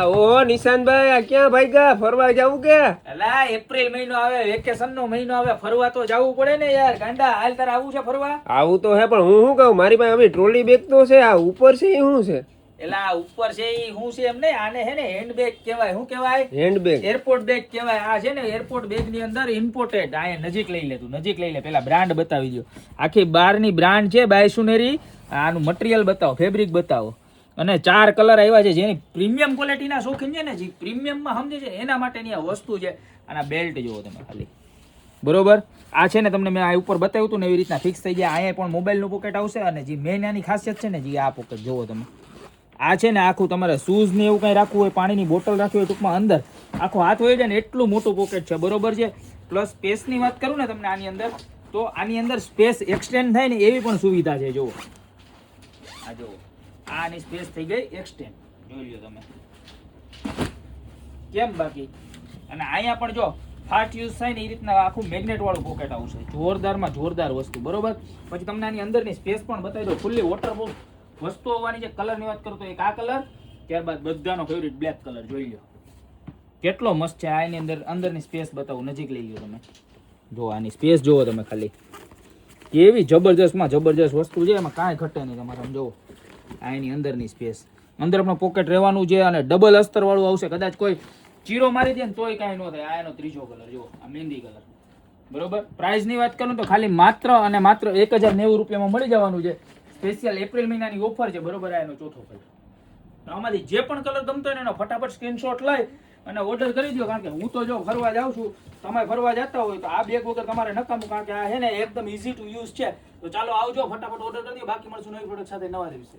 ઓહો નિશાંતભાઈ, આ ક્યાં ભાગ્યા? ફરવા જાવું કે? એલા એપ્રિલ મહિનો આવે, વેકેશન નો મહિનો આવે, ફરવા તો જવું પડે ને યાર. ગાંડા હાલ તારે આવું છે ફરવા? આવું તો હે, પણ હું શું કહું, મારી પાસે હવે ટ્રોલી બેગ તો છે, આ ઉપર છે એ શું છે? એલા ઉપર છે ઈ હું છે એમ નહીં, આને હે ને હેન્ડ બેગ કહેવાય. શું કહેવાય? Hand bag. એરપોર્ટ બેગ કહેવાય. આ છે ને એરપોર્ટ બેગ ની અંદર ઇમ્પોર્ટેડ. આ નજીક લઈ લે, તું નજીક લઈ લે, પેલા બ્રાન્ડ બતાવી દો. આખી બહારની બ્રાન્ડ છે બાયસુનેરી. આનું મટીરિયલ બતાવો, ફેબ્રિક બતાવો. અને 4 કલર આવ્યા છે. જેની પ્રીમિયમ ક્વોલિટીના શોખીન છે ને, જે પ્રીમિયમમાં સમજે છે એના માટેની આ વસ્તુ છે. આના બેલ્ટ જુઓ તમે ખાલી, બરોબર. આ છે ને તમને મેં આ ઉપર બતાવ્યું હતું ને એવી રીતના ફિક્સ થઈ જાય. અહીંયા પણ મોબાઈલનું પોકેટ આવશે. અને જે મેઇન આની ખાસિયત છે ને, જે આ પોકેટ જુઓ તમે. આ છે ને આખું તમારે શૂઝ ને એવું કંઈ રાખવું હોય, પાણીની બોટલ રાખવી હોય, ટૂંકમાં અંદર આખો હાથ હોય છે ને એટલું મોટું પોકેટ છે, બરોબર છે. પ્લસ સ્પેસની વાત કરું ને તમને આની અંદર, તો આની અંદર સ્પેસ એક્સટેન્ડ થાય ને એવી પણ સુવિધા છે. જુઓ આ જુઓ, આની સ્પેસ થઈ ગઈ એક્સટેન્ડ, જોઈ લ્યો તમે કેમ. બાકી અને અહીંયા પણ જો ફાસ્ટ યુઝ થાય ને એ રીતના આખું મેગ્નેટ વાળું પોકેટ આવશે. જોરદારમાં જોરદાર વસ્તુ, બરોબર. પછી તમને આની અંદરની સ્પેસ પણ બતાવી દો. ફૂલ્લી વોટરપ્રૂફ વસ્તુ હોવાની છે. કલરની વાત કરું તો એક આ કલર, ત્યારબાદ બધાનો ફેવરિટ બ્લેક કલર. જોઈ લો કેટલો મસ્ત છે. આની અંદરની સ્પેસ બતાવું, નજીક લઈ લો તમે. જો આની સ્પેસ જુઓ તમે ખાલી, કેવી જબરજસ્તમાં જબરજસ્ત વસ્તુ છે. એમાં કાંઈ ઘટે નહીં તમારે. આમ જુઓ આની અંદરની સ્પેસ, અંદર આપણું પોકેટ રહેવાનું છે. અને ડબલ અસ્તર વાળું આવશે. કદાચ કોઈ ચીરો મારી દે ને તોય કાંઈ ન થાય. આ એનો ત્રીજો કલર જુઓ, આ મહેંદી કલર, બરોબર. પ્રાઇસની વાત કરું તો ખાલી માત્ર અને માત્ર 1090 રૂપિયામાં મળી જવાનું છે. સ્પેશિયલ એપ્રિલ મહિનાની ઓફર છે, બરોબર. આ એનો ચોથો કલર. આમાંથી જે પણ કલર ગમતો હોય ને એનો ફટાફટ સ્ક્રીનશોટ લઈ અને ઓર્ડર કરી દો. કારણ કે હું તો જો ફરવા જાઉં છું, તમે ફરવા જતા હોય તો આ બેગ વગર તમારે નકામું. કારણ કે આ છે ને એકદમ ઇઝી ટુ યુઝ છે. તો ચાલો આવજો, ફટાફટ ઓર્ડર કરી દો. બાકી મળશું નવી પ્રોડક્ટ સાથે નવા દિવસે.